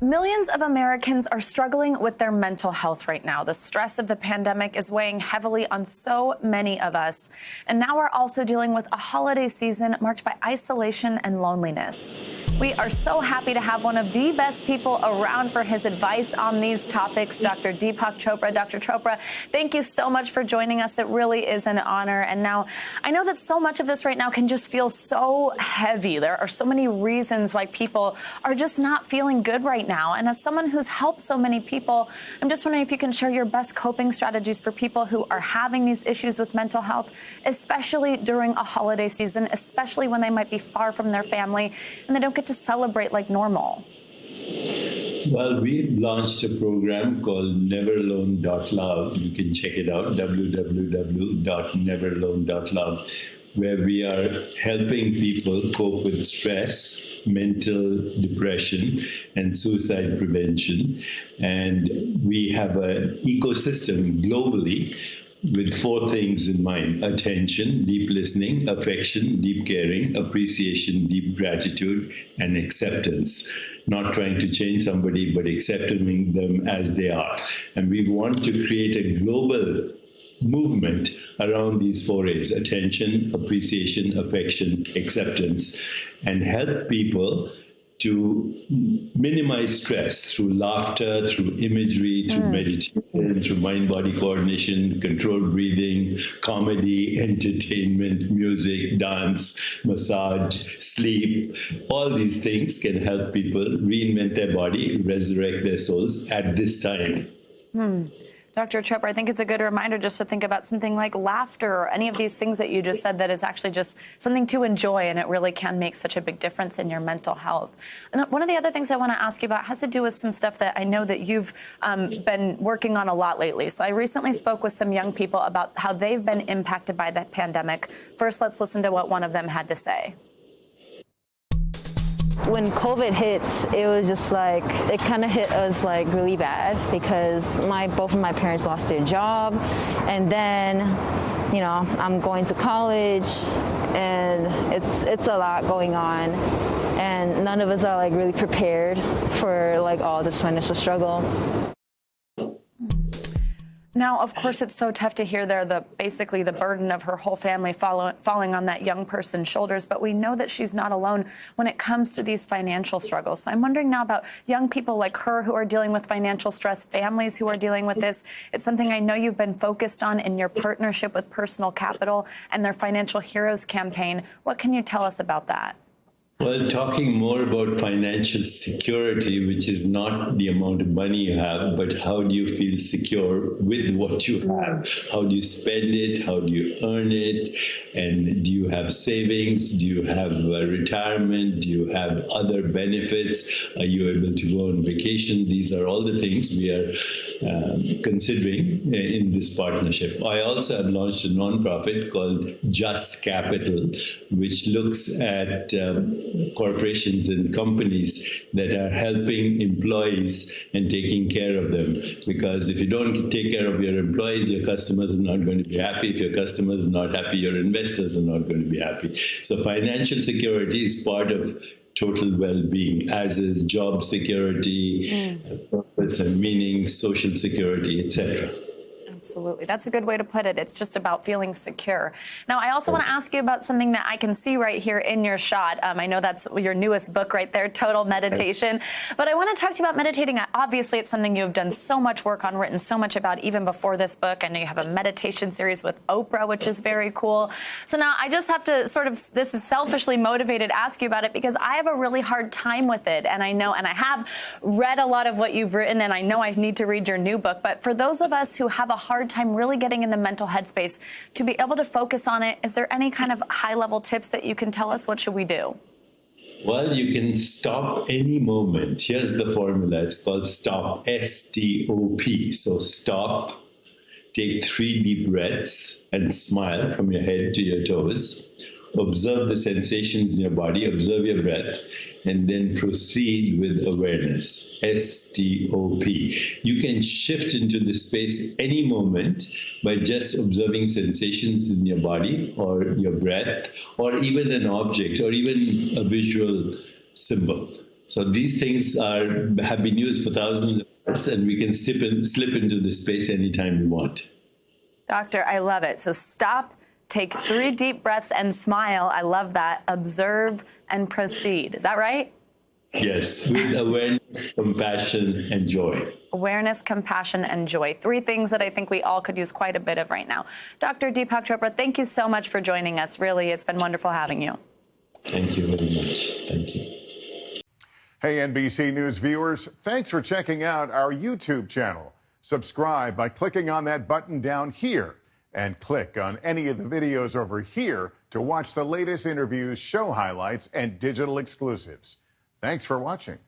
Millions of Americans are struggling with their mental health right now. The stress of the pandemic is weighing heavily on so many of us. And now we're also dealing with a holiday season marked by isolation and loneliness. We are so happy to have one of the best people around for his advice on these topics, Dr. Deepak Chopra. Dr. Chopra, thank you so much for joining us. It really is an honor. And now I know that so much of this right now can just feel so heavy. There are so many reasons why people are just not feeling good right now. And as someone who's helped so many people, I'm just wondering if you can share your best coping strategies for people who are having these issues with mental health, especially during a holiday season, especially when they might be far from their family and they don't get to celebrate like normal. Well, we launched a program called neveralone.love. You can check it out, www.neveralone.love, where we are helping people cope with stress, mental depression, and suicide prevention. And we have an ecosystem globally with 4 things in mind: attention, deep listening, affection, deep caring, appreciation, deep gratitude, and acceptance. Not trying to change somebody, but accepting them as they are. And we want to create a global movement around these 4 A's: attention, appreciation, affection, acceptance, and help people to minimize stress through laughter, through imagery, through meditation, through mind-body coordination, controlled breathing, comedy, entertainment, music, dance, massage, sleep. All these things can help people reinvent their body, resurrect their souls at this time. Dr. Chopra, I think it's a good reminder just to think about something like laughter or any of these things that you just said that is actually just something to enjoy, and it really can make such a big difference in your mental health. And one of the other things I want to ask you about has to do with some stuff that I know that you've been working on a lot lately. So I recently spoke with some young people about how they've been impacted by the pandemic. First, let's listen to what one of them had to say. When COVID hits, it was just like, it kind of hit us like really bad because both of my parents lost their job, and then, you know, I'm going to college, and it's a lot going on, and none of us are like really prepared for like all this financial struggle. Now, of course, it's so tough to hear there basically the burden of her whole family falling on that young person's shoulders. But we know that she's not alone when it comes to these financial struggles. So I'm wondering now about young people like her who are dealing with financial stress, families who are dealing with this. It's something I know you've been focused on in your partnership with Personal Capital and their Financial Heroes campaign. What can you tell us about that? Well, talking more about financial security, which is not the amount of money you have, but how do you feel secure with what you have? How do you spend it? How do you earn it? And do you have savings? Do you have retirement? Do you have other benefits? Are you able to go on vacation? These are all the things we are considering in this partnership. I also have launched a nonprofit called Just Capital, which looks at corporations and companies that are helping employees and taking care of them. Because if you don't take care of your employees, your customers are not going to be happy. If your customers are not happy, your investors are not going to be happy. So financial security is part of total well-being, as is job security, purpose and meaning, social security, etc. Absolutely. That's a good way to put it. It's just about feeling secure. Now, I also want to ask you about something that I can see right here in your shot. I know that's your newest book right there, Total Meditation. But I want to talk to you about meditating. Obviously, it's something you've done so much work on, written so much about even before this book. I know you have a meditation series with Oprah, which is very cool. So now I just have to sort of, this is selfishly motivated, ask you about it because I have a really hard time with it. And I know, and I have read a lot of what you've written, and I know I need to read your new book. But for those of us who have a hard time really getting in the mental headspace to be able to focus on it, is there any kind of high-level tips that you can tell us? What should we do? Well, you can stop any moment. Here's the formula. It's called STOP, S-T-O-P. So stop, take 3 deep breaths, and smile from your head to your toes. Observe the sensations in your body, observe your breath, and then proceed with awareness, S-T-O-P. You can shift into this space any moment by just observing sensations in your body or your breath, or even an object, or even a visual symbol. So these things have been used for thousands of years, and we can slip into this space anytime we want. Doctor, I love it. So stop, take 3 deep breaths, and smile. I love that. Observe and proceed. Is that right? Yes, with awareness, compassion, and joy. Awareness, compassion, and joy. 3 things that I think we all could use quite a bit of right now. Dr. Deepak Chopra, thank you so much for joining us. Really, it's been wonderful having you. Thank you very much. Thank you. Hey, NBC News viewers, thanks for checking out our YouTube channel. Subscribe by clicking on that button down here and click on any of the videos over here to watch the latest interviews, show highlights, and digital exclusives. Thanks for watching.